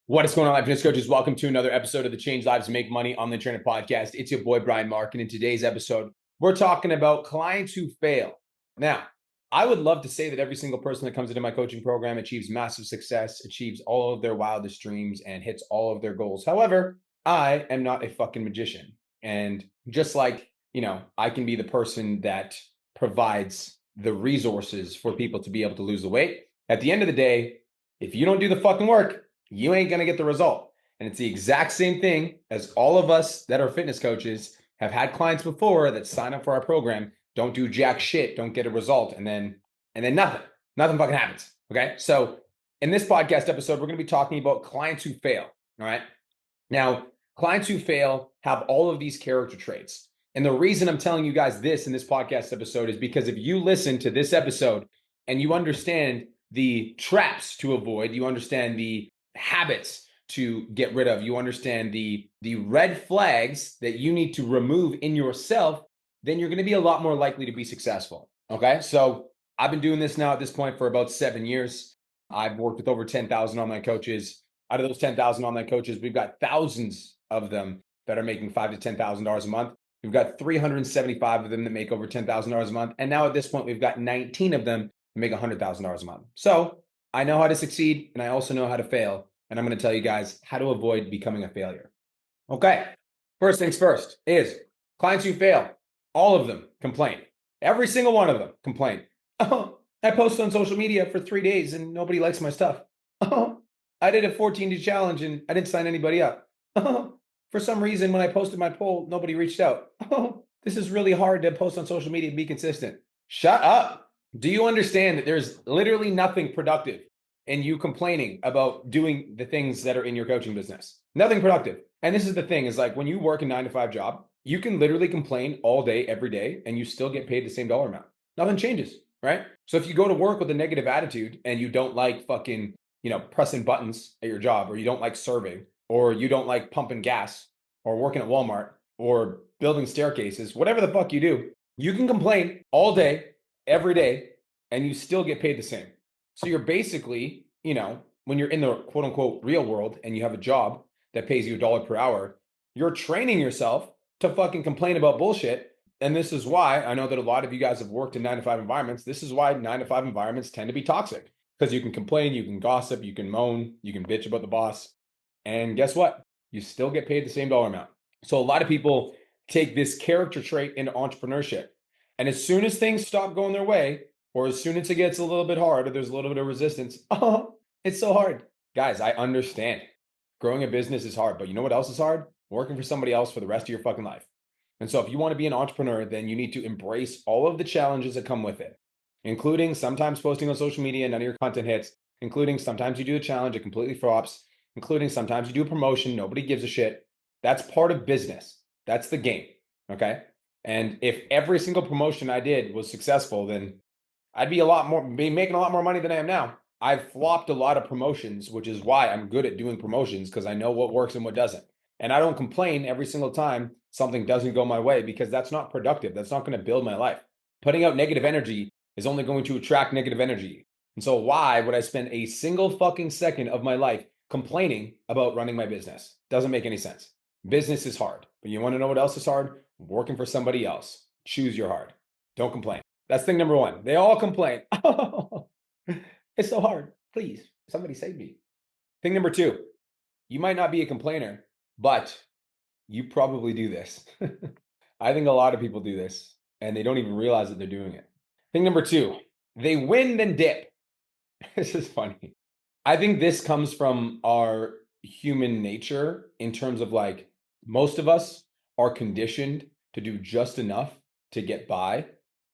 What is going on, Life Fitness Coaches? Welcome to another episode of the Change Lives Make Money Online Trainer Podcast. It's your boy, Brian Mark. And in today's episode, we're talking about clients who fail. Now, I would love to say that every single person that comes into my coaching program achieves massive success, achieves all of their wildest dreams, and hits all of their goals. However, I am not a fucking magician. And just like, I can be the person that provides the resources for people to be able to lose the weight. At the end of the day, if you don't do the fucking work, you ain't going to get the result. And it's the exact same thing as all of us that are fitness coaches have had clients before that sign up for our program, don't do jack shit, don't get a result, and then nothing fucking happens. Okay. So in this podcast episode, we're going to be talking about clients who fail. All right. Now, clients who fail have all of these character traits. And the reason I'm telling you guys this in this podcast episode is because if you listen to this episode and you understand the traps to avoid, you understand the habits to get rid of, you understand the red flags that you need to remove in yourself, then you're going to be a lot more likely to be successful. Okay. So I've been doing this now at this point for about 7 years. I've worked with over 10,000 online coaches. Out of those 10,000 online coaches, we've got thousands of them that are making $5,000 to $10,000 a month. We've got 375 of them that make over $10,000 a month. And now at this point, we've got 19 of them that make $100,000 a month. So I know how to succeed and I also know how to fail. And I'm going to tell you guys how to avoid becoming a failure. Okay. First things first is clients who fail, all of them complain. Every single one of them complain. Oh, I posted on social media for 3 days and nobody likes my stuff. Oh, I did a 14-day challenge and I didn't sign anybody up. Oh, for some reason, when I posted my poll, nobody reached out. Oh, this is really hard to post on social media and be consistent. Shut up. Do you understand that there's literally nothing productive in you complaining about doing the things that are in your coaching business? Nothing productive. And this is the thing is like when you work a 9 to 5 job, you can literally complain all day, every day, and you still get paid the same dollar amount. Nothing changes, right? So if you go to work with a negative attitude and you don't like fucking, pressing buttons at your job, or you don't like serving, or you don't like pumping gas, or working at Walmart, or building staircases, whatever the fuck you do, you can complain all day, every day, and you still get paid the same. So you're basically, when you're in the quote unquote real world and you have a job that pays you $1 per hour, you're training yourself to fucking complain about bullshit. And this is why I know that a lot of you guys have worked in 9 to 5 environments. This is why 9 to 5 environments tend to be toxic because you can complain, you can gossip, you can moan, you can bitch about the boss. And guess what? You still get paid the same dollar amount. So a lot of people take this character trait into entrepreneurship. And as soon as things stop going their way, or as soon as it gets a little bit hard, or there's a little bit of resistance, oh, it's so hard. Guys, I understand. Growing a business is hard, but you know what else is hard? Working for somebody else for the rest of your fucking life. And so if you want to be an entrepreneur, then you need to embrace all of the challenges that come with it, including sometimes posting on social media and none of your content hits, including sometimes you do a challenge, it completely flops, including sometimes you do a promotion, nobody gives a shit. That's part of business. That's the game. Okay. And if every single promotion I did was successful, then I'd be making a lot more money than I am now. I've flopped a lot of promotions, which is why I'm good at doing promotions because I know what works and what doesn't. And I don't complain every single time something doesn't go my way because that's not productive. That's not going to build my life. Putting out negative energy is only going to attract negative energy. And so why would I spend a single fucking second of my life complaining about running my business? Doesn't make any sense. Business is hard, but you want to know what else is hard? Working for somebody else. Choose your hard. Don't complain. That's thing number one. They all complain. Oh, it's so hard. Please, somebody save me. Thing number two, you might not be a complainer, but you probably do this. I think a lot of people do this and they don't even realize that they're doing it. Thing number two, they win then dip. This is funny. I think this comes from our human nature in terms of like most of us are conditioned to do just enough to get by.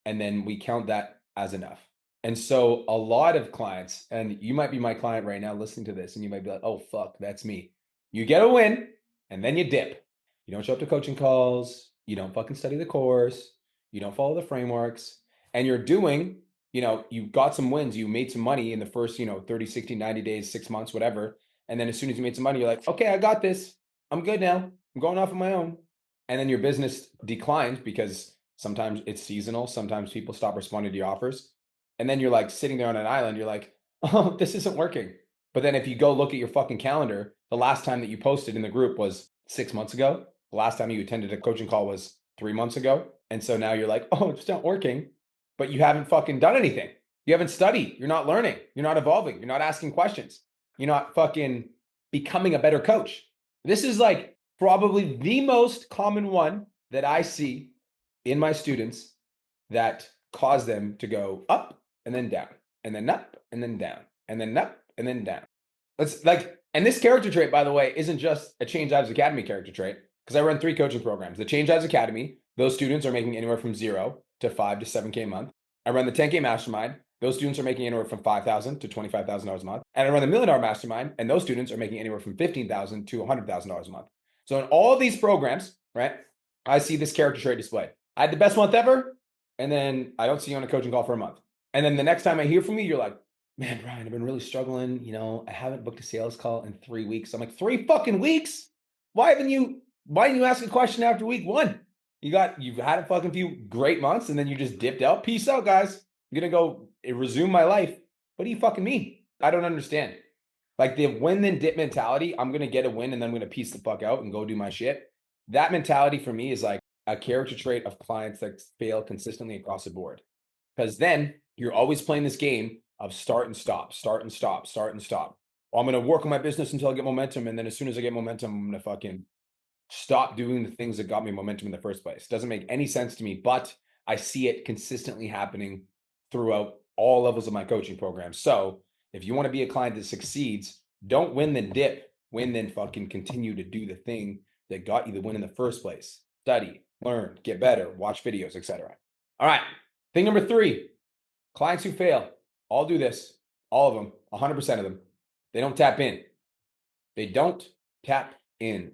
And then we count that as enough. And so a lot of clients, and you might be my client right now listening to this, and you might be like, oh, fuck, that's me. You get a win and then you dip. You don't show up to coaching calls. You don't fucking study the course. You don't follow the frameworks. And you're doing, you've got some wins. You made some money in the first, 30, 60, 90 days, 6 months, whatever. And then as soon as you made some money, you're like, okay, I got this. I'm good now. I'm going off on my own. And then your business declines because sometimes it's seasonal. Sometimes people stop responding to your offers. And then you're like sitting there on an island. You're like, oh, this isn't working. But then if you go look at your fucking calendar, the last time that you posted in the group was 6 months ago. The last time you attended a coaching call was 3 months ago. And so now you're like, oh, it's not working, but you haven't fucking done anything. You haven't studied. You're not learning. You're not evolving. You're not asking questions. You're not fucking becoming a better coach. This is like probably the most common one that I see in my students that cause them to go up and then down, and then up and then down, and then up and then down. It's like, and this character trait, by the way, isn't just a Change Lives Academy character trait, because I run 3 coaching programs. The Change Lives Academy, those students are making anywhere from 0 to 5 to 7K a month. I run the 10K Mastermind. Those students are making anywhere from $5,000 to $25,000 a month. And I run the $1 Million Mastermind, and those students are making anywhere from $15,000 to $100,000 a month. So in all of these programs, right, I see this character trait displayed. I had the best month ever, and then I don't see you on a coaching call for a month. And then the next time I hear from you, you're like, man, Brian, I've been really struggling. You know, I haven't booked a sales call in 3 weeks. I'm like, 3 fucking weeks? Why didn't you ask a question after week 1? You've had a fucking few great months, and then you just dipped out. Peace out, guys. I'm gonna go resume my life. What do you fucking mean? I don't understand. Like the win then dip mentality, I'm gonna get a win and then I'm gonna piece the fuck out and go do my shit. That mentality for me is like a character trait of clients that fail consistently across the board. Because then you're always playing this game of start and stop, start and stop, start and stop. Well, I'm gonna work on my business until I get momentum, and then as soon as I get momentum, I'm gonna fucking stop doing the things that got me momentum in the first place. Doesn't make any sense to me, but I see it consistently happening throughout all levels of my coaching program. So if you want to be a client that succeeds, don't win then dip, win then fucking continue to do the thing that got you the win in the first place. Study, learn, get better, watch videos, etc. All right. Thing number 3, clients who fail, all do this, all of them, 100% of them. They don't tap in. They don't tap in.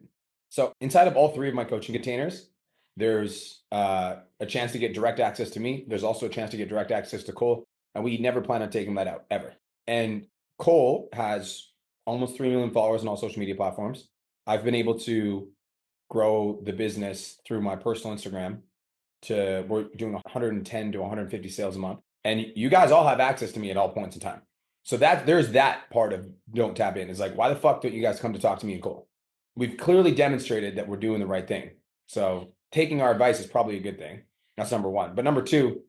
So inside of all 3 of my coaching containers, there's a chance to get direct access to me. There's also a chance to get direct access to Cole. And we never plan on taking that out ever. And Cole has almost 3 million followers on all social media platforms. I've been able to grow the business through my personal Instagram to, we're doing 110 to 150 sales a month. And you guys all have access to me at all points in time. So there's that part of don't tap in. Is like, why the fuck don't you guys come to talk to me and Cole? We've clearly demonstrated that we're doing the right thing. So taking our advice is probably a good thing. That's number 1. But number 2,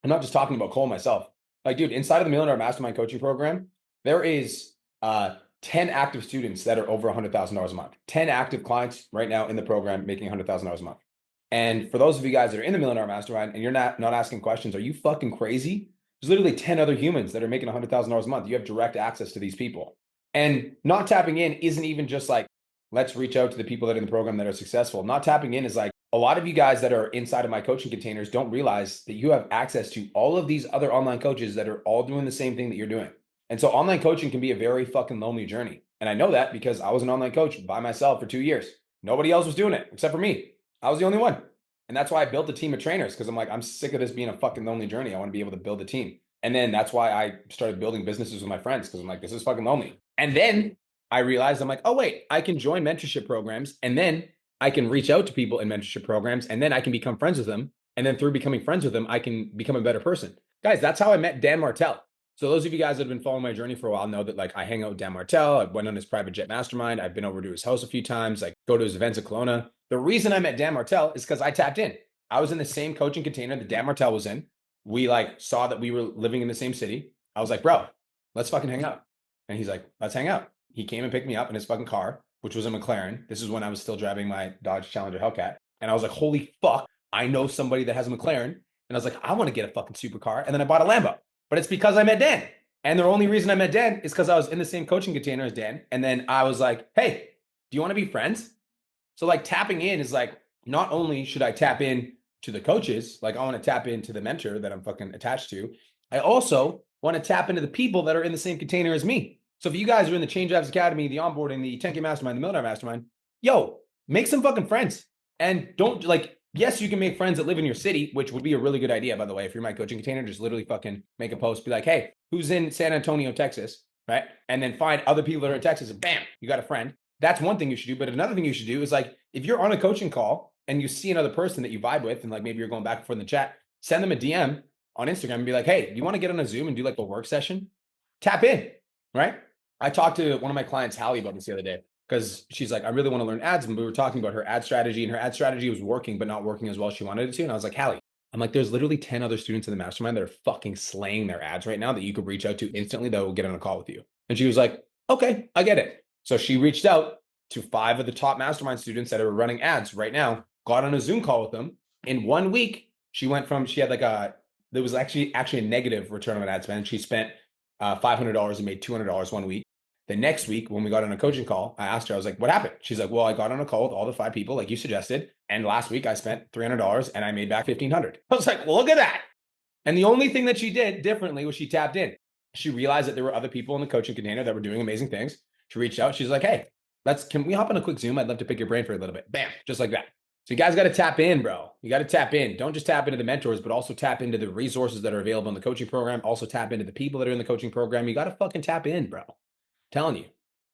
I'm not just talking about Cole myself. Like, dude, inside of the $1 Million Mastermind coaching program, there is 10 active students that are over $100,000 a month. 10 active clients right now in the program making $100,000 a month. And for those of you guys that are in the $1 Million Mastermind and you're not asking questions, are you fucking crazy? There's literally 10 other humans that are making $100,000 a month. You have direct access to these people. And not tapping in isn't even just like, let's reach out to the people that are in the program that are successful. Not tapping in is like, a lot of you guys that are inside of my coaching containers don't realize that you have access to all of these other online coaches that are all doing the same thing that you're doing. And so online coaching can be a very fucking lonely journey. And I know that because I was an online coach by myself for 2 years. Nobody else was doing it except for me. I was the only one. And that's why I built a team of trainers, because I'm like, I'm sick of this being a fucking lonely journey. I want to be able to build a team. And then that's why I started building businesses with my friends, because I'm like, this is fucking lonely. And then I realized I'm like, oh, wait, I can join mentorship programs, and then I can reach out to people in mentorship programs, and then I can become friends with them. And then through becoming friends with them, I can become a better person. Guys, that's how I met Dan Martell. So those of you guys that have been following my journey for a while know that like I hang out with Dan Martell. I went on his private jet mastermind. I've been over to his house a few times. I go to his events at Kelowna. The reason I met Dan Martell is because I tapped in. I was in the same coaching container that Dan Martell was in. We like saw that we were living in the same city. I was like, bro, let's fucking hang out. And he's like, let's hang out. He came and picked me up in his fucking car, which was a McLaren. This is when I was still driving my Dodge Challenger Hellcat. And I was like, holy fuck, I know somebody that has a McLaren. And I was like, I want to get a fucking supercar. And then I bought a Lambo. But it's because I met Dan. And the only reason I met Dan is because I was in the same coaching container as Dan. And then I was like, hey, do you want to be friends? So like tapping in is like, not only should I tap in to the coaches, like I want to tap into the mentor that I'm fucking attached to, I also want to tap into the people that are in the same container as me. So if you guys are in the Change Lives Academy, the onboarding, the 10K Mastermind, the $1 Million Mastermind, yo, make some fucking friends. And don't like, yes, you can make friends that live in your city, which would be a really good idea, by the way. If you're my coaching container, just literally fucking make a post, be like, hey, who's in San Antonio, Texas, right? And then find other people that are in Texas and bam, you got a friend. That's one thing you should do. But another thing you should do is like, if you're on a coaching call and you see another person that you vibe with, and like maybe you're going back and forth in the chat, send them a DM on Instagram and be like, hey, do you want to get on a Zoom and do like a work session? Tap in, right? I talked to one of my clients, Hallie, about this the other day because she's like, I really want to learn ads. And we were talking about her ad strategy, and her ad strategy was working, but not working as well as she wanted it to. And I was like, Hallie, I'm like, there's literally 10 other students in the mastermind that are fucking slaying their ads right now that you could reach out to instantly that will get on a call with you. And she was like, okay, I get it. So she reached out to 5 of the top mastermind students that are running ads right now, got on a Zoom call with them. In 1 week, she had like there was actually a negative return on ad spend. She spent $500 and made $200 1 week. The next week, when we got on a coaching call, I asked her, I was like, what happened? She's like, well, I got on a call with all the 5 people like you suggested. And last week I spent $300 and I made back $1,500. I was like, well, look at that. And the only thing that she did differently was she tapped in. She realized that there were other people in the coaching container that were doing amazing things. She reached out. She's like, hey, can we hop on a quick Zoom? I'd love to pick your brain for a little bit. Bam, just like that. So you guys got to tap in, bro. You got to tap in. Don't just tap into the mentors, but also tap into the resources that are available in the coaching program. Also tap into the people that are in the coaching program. You got to fucking tap in, bro. I'm telling you.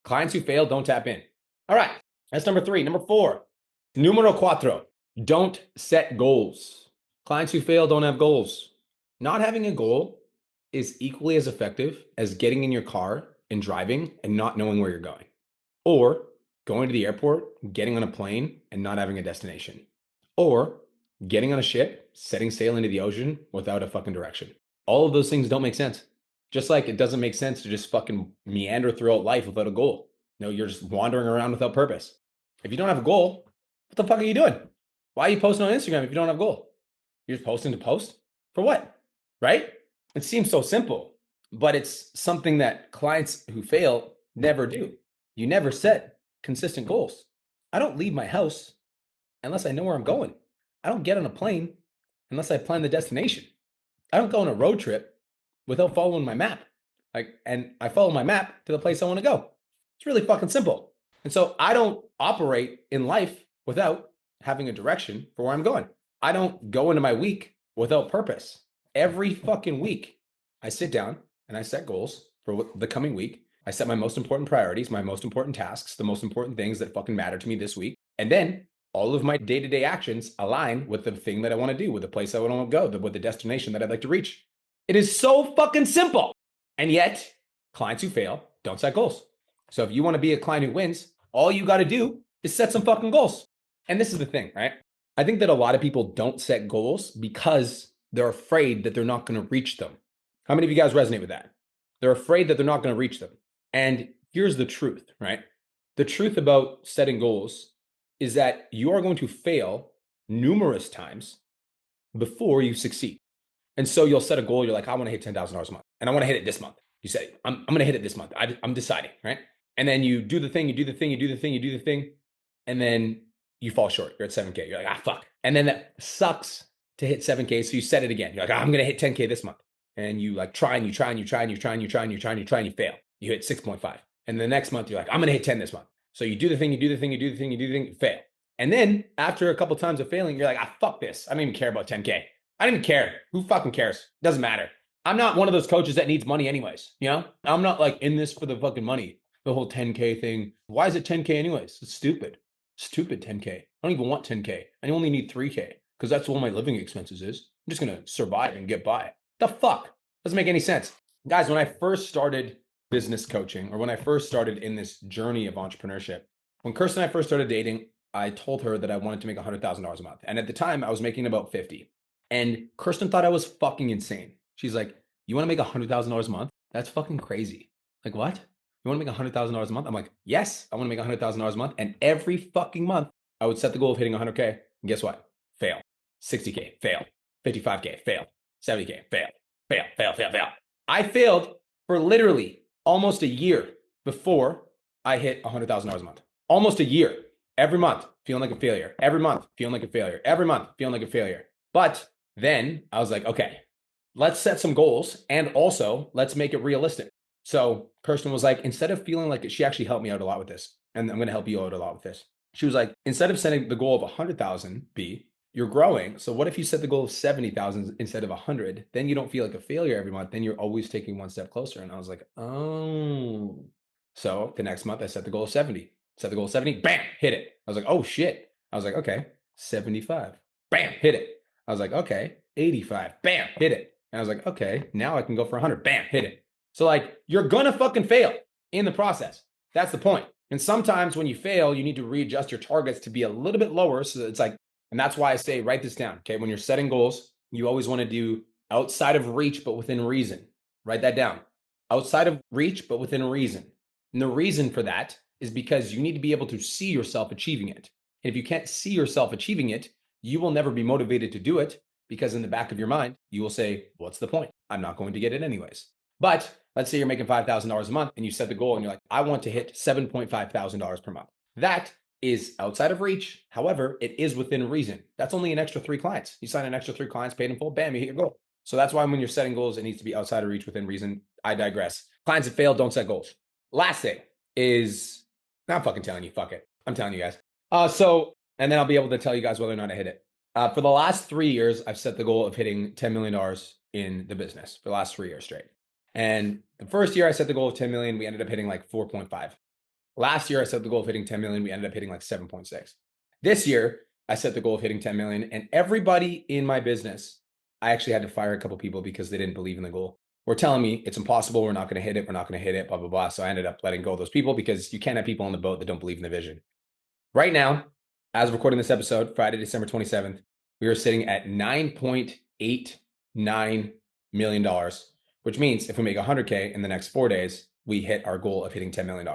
Clients who fail, don't tap in. All right. That's number 3. Number 4, numero cuatro. Don't set goals. Clients who fail don't have goals. Not having a goal is equally as effective as getting in your car and driving and not knowing where you're going. Or going to the airport, getting on a plane and not having a destination. Or getting on a ship, setting sail into the ocean without a fucking direction. All of those things don't make sense. Just like it doesn't make sense to just fucking meander throughout life without a goal. No, you're just wandering around without purpose. If you don't have a goal, what the fuck are you doing? Why are you posting on Instagram if you don't have a goal? You're just posting to post? For what? Right? It seems so simple, but it's something that clients who fail never do. You never set consistent goals. I don't leave my house unless I know where I'm going. I don't get on a plane unless I plan the destination. I don't go on a road trip without following my map. And I follow my map to the place I want to go. It's really fucking simple. And so I don't operate in life without having a direction for where I'm going. I don't go into my week without purpose. Every fucking week, I sit down and I set goals for the coming week. I set my most important priorities, my most important tasks, the most important things that fucking matter to me this week. And then all of my day-to-day actions align with the thing that I want to do, with the place I want to go, with the destination that I'd like to reach. It is so fucking simple. And yet, clients who fail don't set goals. So if you want to be a client who wins, all you got to do is set some fucking goals. And this is the thing, right? I think that a lot of people don't set goals because they're afraid that they're not going to reach them. How many of you guys resonate with that? They're afraid that they're not going to reach them. And here's the truth, right? The truth about setting goals is that you are going to fail numerous times before you succeed. And so you'll set a goal. You're like, I want to hit $10,000 a month and I want to hit it this month. You say, I'm going to hit it this month. I'm deciding, right? And then you do the thing, you do the thing, you do the thing, you do the thing. And then you fall short. You're at 7K. You're like, fuck. And then that sucks to hit 7K. So you set it again. You're like, I'm going to hit 10K this month. And you like try and you try and you try and you try and you try and you try and you try and you fail. You hit 6.5. And the next month you're like, I'm going to hit 10 this month. So you do the thing, you do the thing, you do the thing, you do the thing, you fail. And then after a couple of times of failing, you're like, fuck this. I don't even care about 10K. I don't even care. Who fucking cares? Doesn't matter. I'm not one of those coaches that needs money anyways. You know, I'm not like in this for the fucking money. The whole 10K thing. Why is it 10K anyways? It's stupid. Stupid 10K. I don't even want 10K. I only need 3K because that's what my living expenses is. I'm just going to survive and get by. The fuck? Doesn't make any sense. Guys, when I first started business coaching, or when I first started in this journey of entrepreneurship, when Kirsten and I first started dating, I told her that I wanted to make $100,000 a month. And at the time I was making about 50. And Kirsten thought I was fucking insane. She's like, you want to make $100,000 a month? That's fucking crazy. Like, what? You want to make $100,000 a month? I'm like, yes, I want to make $100,000 a month. And every fucking month I would set the goal of hitting 100K. And guess what? Fail. 60K, fail. 55K, fail. 70K, fail. Fail, fail, fail, fail. I failed for literally almost a year before I hit $100,000 a month. Almost a year. Every month, feeling like a failure. Every month, feeling like a failure. Every month, feeling like a failure. But then I was like, okay, let's set some goals and also let's make it realistic. So Kirsten was like, instead of feeling like she actually helped me out a lot with this, and I'm going to help you out a lot with this. She was like, instead of setting the goal of 100,000, you're growing. So what if you set the goal of 70,000 instead of 100? Then you don't feel like a failure every month. Then you're always taking one step closer. And I was like, oh. So the next month I set the goal of 70. Set the goal of 70, bam, hit it. I was like, oh shit. I was like, okay, 75, bam, hit it. I was like, okay, 85, bam, hit it. And I was like, okay, now I can go for 100, bam, hit it. So like, you're gonna fucking fail. in the process. That's the point. And sometimes when you fail, you need to readjust your targets to be a little bit lower. So that it's like, and that's why I say, write this down. Okay. When you're setting goals, you always want to do outside of reach, but within reason. Write that down. Outside of reach, but within reason. And the reason for that is because you need to be able to see yourself achieving it. And if you can't see yourself achieving it, you will never be motivated to do it, because in the back of your mind, you will say, what's the point? I'm not going to get it anyways. But let's say you're making $5,000 a month and you set the goal and you're like, I want to hit $7,500 per month. That is outside of reach. However, it is within reason. That's only an extra 3 clients. You sign an extra 3 clients, paid in full, bam, you hit your goal. So that's why when you're setting goals, it needs to be outside of reach, within reason. I digress. Clients that fail, don't set goals. Last thing is, I'm fucking telling you, fuck it. I'm telling you guys. And then I'll be able to tell you guys whether or not I hit it. For the last 3 years, I've set the goal of hitting $10 million in the business for the last 3 years straight. And the first year I set the goal of 10 million, we ended up hitting like 4.5. Last year I set the goal of hitting 10 million, we ended up hitting like 7.6. This year I set the goal of hitting 10 million, and everybody in my business, I actually had to fire a couple people because they didn't believe in the goal. Were telling me it's impossible, we're not going to hit it, blah, blah, blah. So I ended up letting go of those people, because you can't have people on the boat that don't believe in the vision. Right now, as recording this episode, Friday, December 27th, we are sitting at $9.89 million, which means if we make 100K in the next 4 days, we hit our goal of hitting $10 million,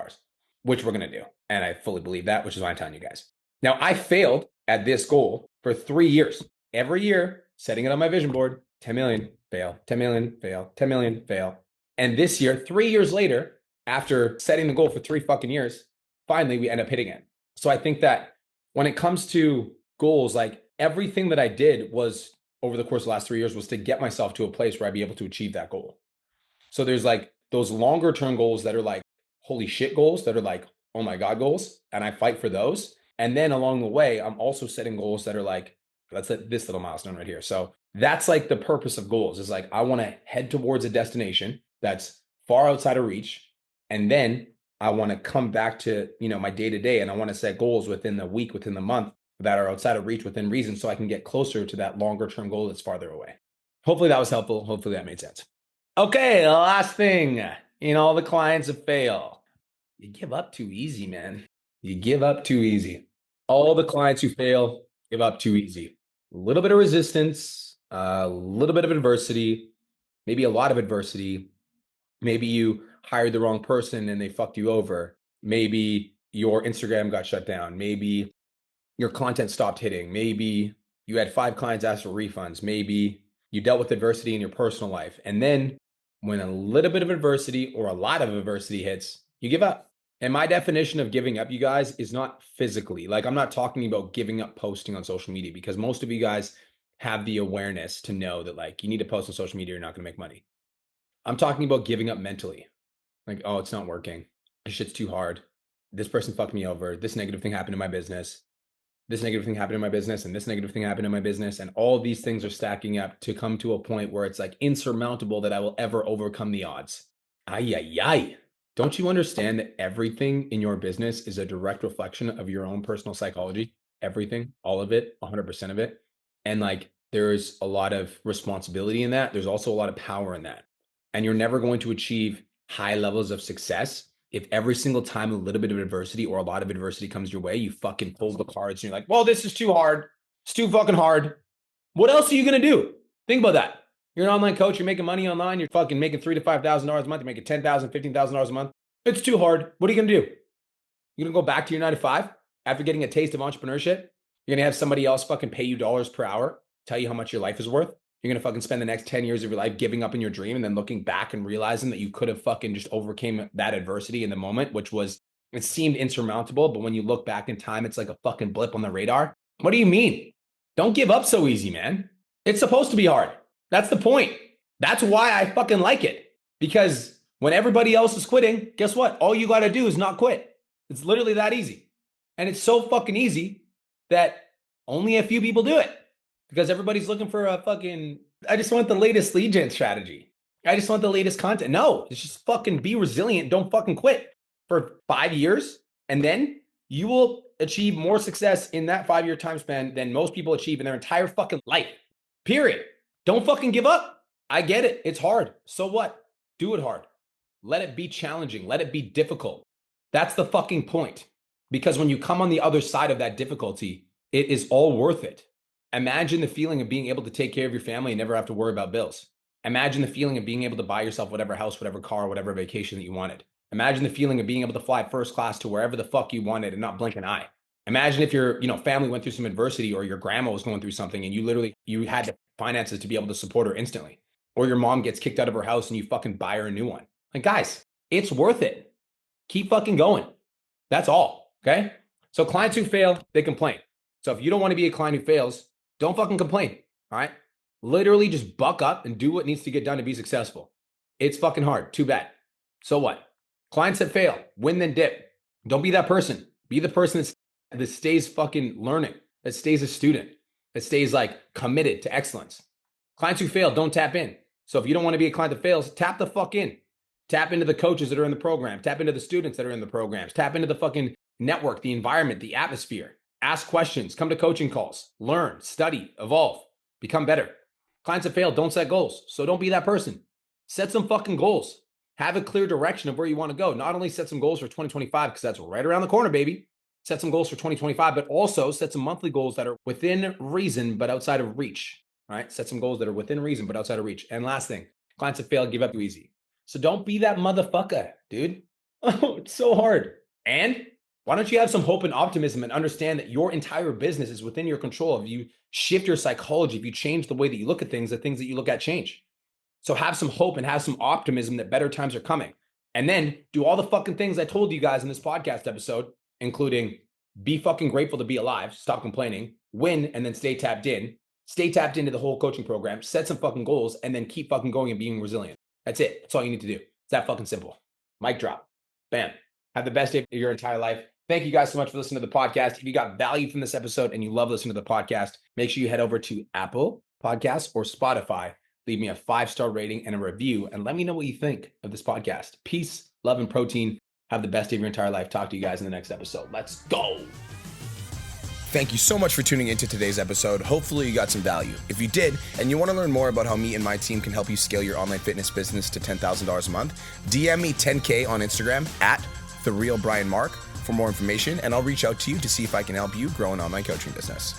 which we're going to do. And I fully believe that, which is why I'm telling you guys. Now, I failed at this goal for 3 years. Every year, setting it on my vision board, 10 million, fail, 10 million, fail, 10 million, fail. And this year, 3 years later, after setting the goal for 3 fucking years, finally, we end up hitting it. So I think that when it comes to goals, like everything that I did was over the course of the last 3 years was to get myself to a place where I'd be able to achieve that goal. So there's like those longer term goals that are like, holy shit goals, that are like, oh my God goals. And I fight for those. And then along the way, I'm also setting goals that are like, let's hit this little milestone right here. So that's like the purpose of goals, is like, I want to head towards a destination that's far outside of reach. And then I want to come back to, my day to day. And I want to set goals within the week, within the month, that are outside of reach, within reason, so I can get closer to that longer term goal that's farther away. Hopefully that was helpful. Hopefully that made sense. Okay, the last thing, all the clients that fail. You give up too easy, man. You give up too easy. All the clients who fail give up too easy. A little bit of resistance, a little bit of adversity, maybe a lot of adversity. Maybe you hired the wrong person and they fucked you over. Maybe your Instagram got shut down. Maybe your content stopped hitting. Maybe you had 5 clients ask for refunds. Maybe you dealt with adversity in your personal life. And then when a little bit of adversity or a lot of adversity hits, you give up. And my definition of giving up, you guys, is not physically. Like, I'm not talking about giving up posting on social media, because most of you guys have the awareness to know that, like, you need to post on social media, you're not going to make money. I'm talking about giving up mentally. Like, oh, it's not working. This shit's too hard. This person fucked me over. This negative thing happened in my business. This negative thing happened in my business, and this negative thing happened in my business. And all these things are stacking up to come to a point where it's like insurmountable that I will ever overcome the odds. Ay, ay, ay. Don't you understand that everything in your business is a direct reflection of your own personal psychology? Everything, all of it, 100% of it. And like, there's a lot of responsibility in that. There's also a lot of power in that. And you're never going to achieve high levels of success if every single time a little bit of adversity or a lot of adversity comes your way, you fucking pull the cards and you're like, well, this is too hard. It's too fucking hard. What else are you going to do? Think about that. You're an online coach. You're making money online. You're fucking making $3,000 to $5,000 a month. You're making $10,000, $15,000 a month. It's too hard. What are you going to do? You're going to go back to your 9 to 5 after getting a taste of entrepreneurship? You're going to have somebody else fucking pay you dollars per hour, tell you how much your life is worth? You're going to fucking spend the next 10 years of your life giving up in your dream and then looking back and realizing that you could have fucking just overcame that adversity in the moment, which was, it seemed insurmountable. But when you look back in time, it's like a fucking blip on the radar. What do you mean? Don't give up so easy, man. It's supposed to be hard. That's the point. That's why I fucking like it. Because when everybody else is quitting, guess what? All you got to do is not quit. It's literally that easy. And it's so fucking easy that only a few people do it. Because everybody's looking for a fucking, I just want the latest lead gen strategy. I just want the latest content. No, it's just fucking be resilient. Don't fucking quit for 5 years. And then you will achieve more success in that 5-year time span than most people achieve in their entire fucking life. Period. Don't fucking give up. I get it. It's hard. So what? Do it hard. Let it be challenging. Let it be difficult. That's the fucking point. Because when you come on the other side of that difficulty, it is all worth it. Imagine the feeling of being able to take care of your family and never have to worry about bills. Imagine the feeling of being able to buy yourself whatever house, whatever car, whatever vacation that you wanted. Imagine the feeling of being able to fly first class to wherever the fuck you wanted and not blink an eye. Imagine if your, family went through some adversity, or your grandma was going through something and you had the finances to be able to support her instantly. Or your mom gets kicked out of her house and you fucking buy her a new one. Like, guys, it's worth it. Keep fucking going. That's all. Okay. So clients who fail, they complain. So if you don't want to be a client who fails, don't fucking complain. All right. Literally just buck up and do what needs to get done to be successful. It's fucking hard. Too bad. So what? Clients that fail, win then dip. Don't be that person. Be the person that stays fucking learning, that stays a student, that stays like committed to excellence. Clients who fail, don't tap in. So if you don't want to be a client that fails, tap the fuck in. Tap into the coaches that are in the program. Tap into the students that are in the programs. Tap into the fucking network, the environment, the atmosphere. Ask questions. Come to coaching calls. Learn, study, evolve, become better. Clients that fail don't set goals. So don't be that person. Set some fucking goals. Have a clear direction of where you want to go. Not only set some goals for 2025, because that's right around the corner, baby. Set some goals for 2025, but also set some monthly goals that are within reason, but outside of reach. All right. Set some goals that are within reason, but outside of reach. And last thing, clients that fail, give up too easy. So don't be that motherfucker, dude. Oh, it's so hard. And why don't you have some hope and optimism and understand that your entire business is within your control? If you shift your psychology, if you change the way that you look at things, the things that you look at change. So have some hope and have some optimism that better times are coming. And then do all the fucking things I told you guys in this podcast episode, including be fucking grateful to be alive, stop complaining, win, and then stay tapped in. Stay tapped into the whole coaching program, set some fucking goals, and then keep fucking going and being resilient. That's it. That's all you need to do. It's that fucking simple. Mic drop. Bam. Have the best day of your entire life. Thank you guys so much for listening to the podcast. If you got value from this episode and you love listening to the podcast, make sure you head over to Apple Podcasts or Spotify. Leave me a 5-star rating and a review, and let me know what you think of this podcast. Peace, love, and protein. Have the best day of your entire life. Talk to you guys in the next episode. Let's go. Thank you so much for tuning into today's episode. Hopefully you got some value. If you did, and you want to learn more about how me and my team can help you scale your online fitness business to $10,000 a month, DM me 10K on Instagram at TheRealBrianMark for more information, and I'll reach out to you to see if I can help you grow an online coaching business.